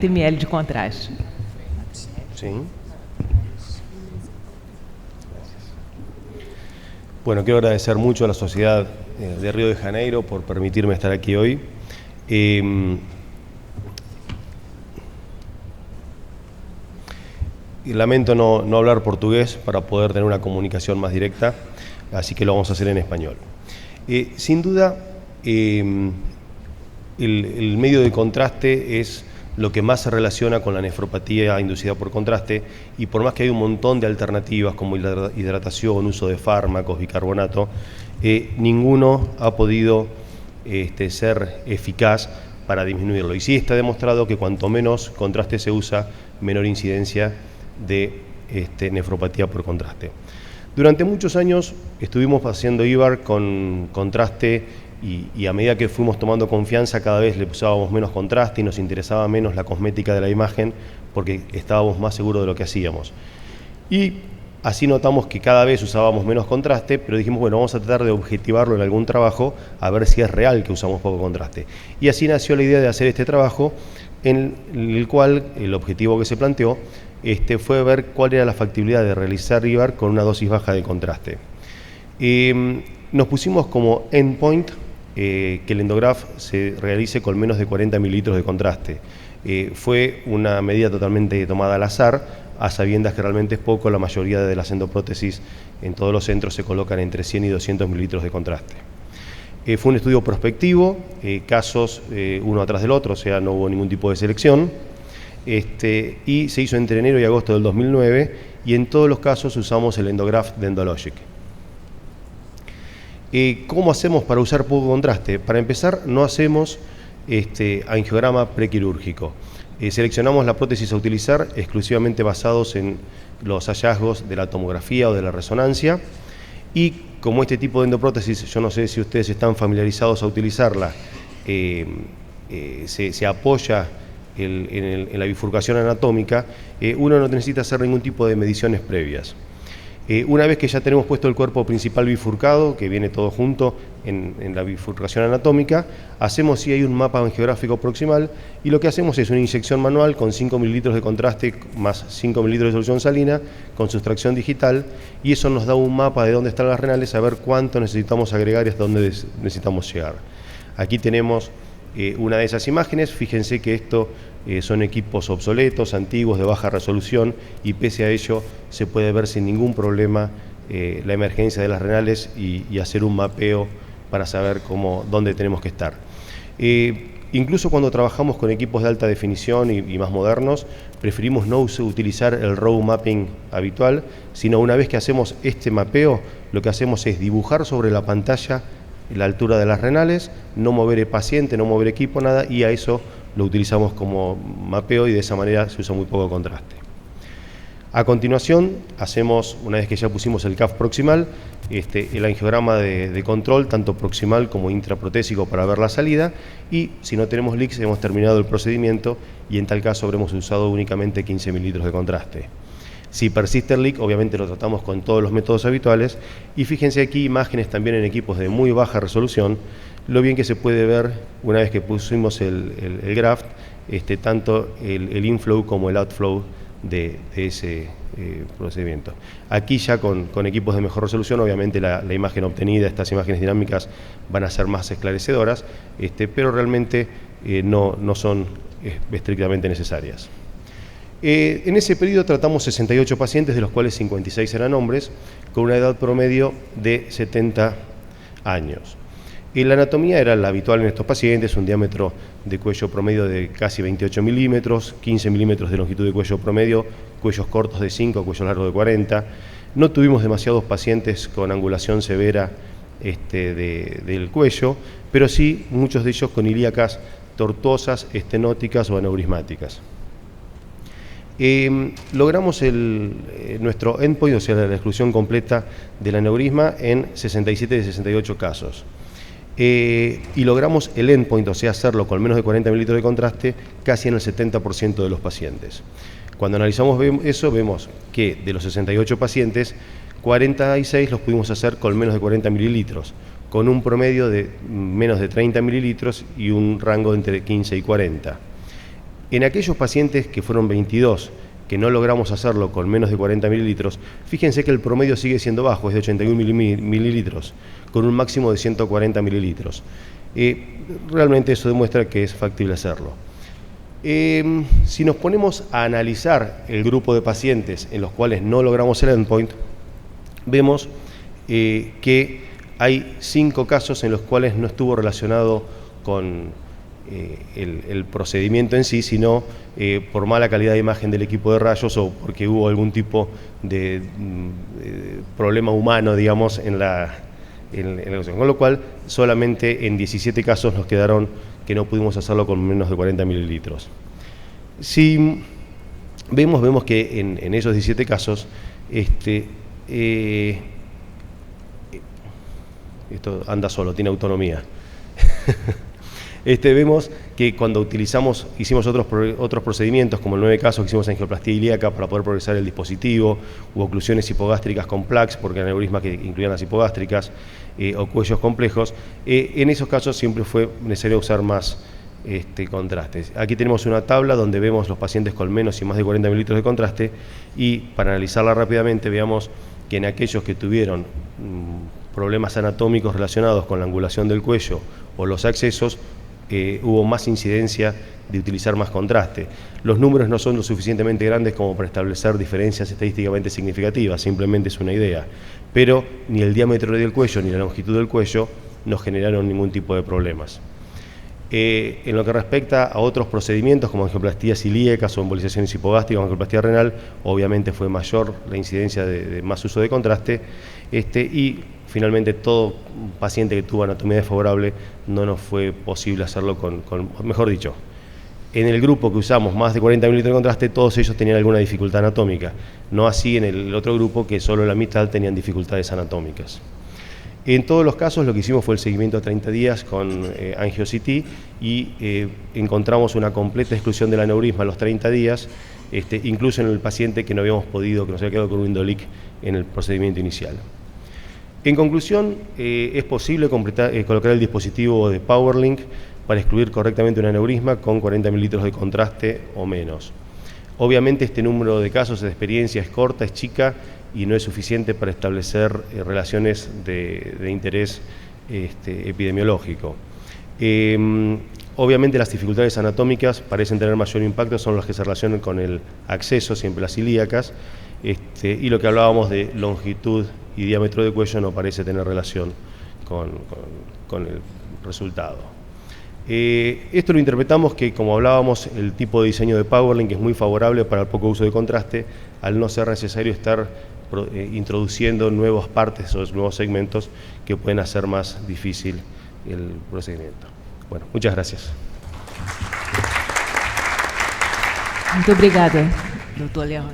ml de contraste. Sí. Bueno, quiero agradecer mucho a la Sociedad de Río de Janeiro por permitirme estar aquí hoy. Y lamento no hablar portugués para poder tener una comunicación más directa, así que lo vamos a hacer en español. Sin duda, el medio de contraste es lo que más se relaciona con la nefropatía inducida por contraste, y por más que hay un montón de alternativas como hidratación, uso de fármacos, bicarbonato, ninguno ha podido ser eficaz para disminuirlo. Y sí está demostrado que cuanto menos contraste se usa, menor incidencia de nefropatía por contraste. Durante muchos años estuvimos haciendo IVAR con contraste y a medida que fuimos tomando confianza cada vez le usábamos menos contraste y nos interesaba menos la cosmética de la imagen porque estábamos más seguros de lo que hacíamos. Y así notamos que cada vez usábamos menos contraste, pero dijimos, bueno, vamos a tratar de objetivarlo en algún trabajo a ver si es real que usamos poco contraste. Y así nació la idea de hacer este trabajo en el cual el objetivo que se planteó fue ver cuál era la factibilidad de realizar IVAR con una dosis baja de contraste. Nos pusimos como endpoint que el endograph se realice con menos de 40 mililitros de contraste. Fue una medida totalmente tomada al azar, a sabiendas que realmente es poco. La mayoría de las endoprótesis en todos los centros se colocan entre 100 y 200 mililitros de contraste. Fue un estudio prospectivo, casos uno atrás del otro, o sea, no hubo ningún tipo de selección. Y se hizo entre enero y agosto del 2009, y en todos los casos usamos el endograph de Endologic. ¿Cómo hacemos para usar poco contraste? Para empezar, no hacemos angiograma prequirúrgico. Seleccionamos la prótesis a utilizar exclusivamente basados en los hallazgos de la tomografía o de la resonancia, y como este tipo de endoprótesis, yo no sé si ustedes están familiarizados a utilizarla, se apoya en la bifurcación anatómica, uno no necesita hacer ningún tipo de mediciones previas. Una vez que ya tenemos puesto el cuerpo principal bifurcado, que viene todo junto en la bifurcación anatómica, hacemos si hay un mapa angiográfico proximal, y lo que hacemos es una inyección manual con 5 mililitros de contraste más 5 mililitros de solución salina con sustracción digital, y eso nos da un mapa de dónde están las renales, saber cuánto necesitamos agregar y hasta dónde necesitamos llegar. Aquí tenemos una de esas imágenes. Fíjense que esto son equipos obsoletos, antiguos, de baja resolución, y pese a ello se puede ver sin ningún problema la emergencia de las renales y hacer un mapeo para saber dónde tenemos que estar. Incluso cuando trabajamos con equipos de alta definición y más modernos, preferimos no utilizar el raw mapping habitual, sino una vez que hacemos este mapeo, lo que hacemos es dibujar sobre la pantalla la altura de las renales, no mover el paciente, no mover equipo, nada, y a eso lo utilizamos como mapeo, y de esa manera se usa muy poco contraste. A continuación, hacemos, una vez que ya pusimos el CAF proximal, el angiograma de control, tanto proximal como intraprotésico, para ver la salida, y si no tenemos leaks hemos terminado el procedimiento, y en tal caso habremos usado únicamente 15 mililitros de contraste. Si persiste el leak, obviamente lo tratamos con todos los métodos habituales, y fíjense aquí imágenes también en equipos de muy baja resolución, lo bien que se puede ver una vez que pusimos el graft, tanto el inflow como el outflow de ese procedimiento. Aquí ya con equipos de mejor resolución, obviamente la imagen obtenida, estas imágenes dinámicas van a ser más esclarecedoras, pero realmente no son estrictamente necesarias. En ese periodo tratamos 68 pacientes, de los cuales 56 eran hombres, con una edad promedio de 70 años. La anatomía era la habitual en estos pacientes: un diámetro de cuello promedio de casi 28 milímetros, 15 milímetros de longitud de cuello promedio, cuellos cortos de 5, cuello largo de 40. No tuvimos demasiados pacientes con angulación severa del cuello, pero sí muchos de ellos con ilíacas tortuosas, estenóticas o aneurismáticas. Logramos nuestro endpoint, o sea, la exclusión completa del aneurisma, en 67 de 68 casos. Y logramos el endpoint, o sea, hacerlo con menos de 40 mililitros de contraste, casi en el 70% de los pacientes. Cuando analizamos eso, vemos que de los 68 pacientes, 46 los pudimos hacer con menos de 40 mililitros, con un promedio de menos de 30 mililitros y un rango de entre 15 y 40. En aquellos pacientes que fueron 22, que no logramos hacerlo con menos de 40 mililitros, fíjense que el promedio sigue siendo bajo, es de 81 mililitros, con un máximo de 140 mililitros. Realmente eso demuestra que es factible hacerlo. Si nos ponemos a analizar el grupo de pacientes en los cuales no logramos el endpoint, vemos que hay 5 casos en los cuales no estuvo relacionado con el procedimiento en sí, sino por mala calidad de imagen del equipo de rayos o porque hubo algún tipo de problema humano, digamos, en la cuestión. Con lo cual, solamente en 17 casos nos quedaron que no pudimos hacerlo con menos de 40 mililitros. Si vemos que en esos 17 casos, esto anda solo, tiene autonomía. Vemos que cuando hicimos otros procedimientos, como el 9 casos que hicimos angioplastia ilíaca para poder progresar el dispositivo, u oclusiones hipogástricas con plaques, porque eran aneurismas que incluían las hipogástricas, o cuellos complejos, en esos casos siempre fue necesario usar más contrastes. Aquí tenemos una tabla donde vemos los pacientes con menos y más de 40 mililitros de contraste, y para analizarla rápidamente veamos que en aquellos que tuvieron problemas anatómicos relacionados con la angulación del cuello o los accesos, hubo más incidencia de utilizar más contraste. Los números no son lo suficientemente grandes como para establecer diferencias estadísticamente significativas, simplemente es una idea. Pero ni el diámetro del cuello ni la longitud del cuello nos generaron ningún tipo de problemas. En lo que respecta a otros procedimientos como angioplastías ilíacas o embolizaciones hipogástricas o angioplastia renal, obviamente fue mayor la incidencia de más uso de contraste, y finalmente todo paciente que tuvo anatomía desfavorable no nos fue posible hacerlo mejor dicho, en el grupo que usamos más de 40 mililitros de contraste, todos ellos tenían alguna dificultad anatómica, no así en el otro grupo que solo la mitad tenían dificultades anatómicas. En todos los casos lo que hicimos fue el seguimiento a 30 días con angio-CT y encontramos una completa exclusión del aneurisma a los 30 días, incluso en el paciente que no habíamos podido, que nos había quedado con un window leak en el procedimiento inicial. En conclusión, es posible colocar el dispositivo de PowerLink para excluir correctamente un aneurisma con 40 mililitros de contraste o menos. Obviamente este número de casos de experiencia es corta, es chica y no es suficiente para establecer relaciones de interés epidemiológico. Obviamente las dificultades anatómicas parecen tener mayor impacto, son las que se relacionan con el acceso, siempre las ilíacas, y lo que hablábamos de longitud y diámetro de cuello no parece tener relación con el resultado. Esto lo interpretamos que, como hablábamos, el tipo de diseño de PowerLink es muy favorable para el poco uso de contraste, al no ser necesario estar introduciendo nuevas partes o nuevos segmentos que pueden hacer más difícil el procedimiento. Bueno, muchas gracias. Muito obrigada, doutor Leandro.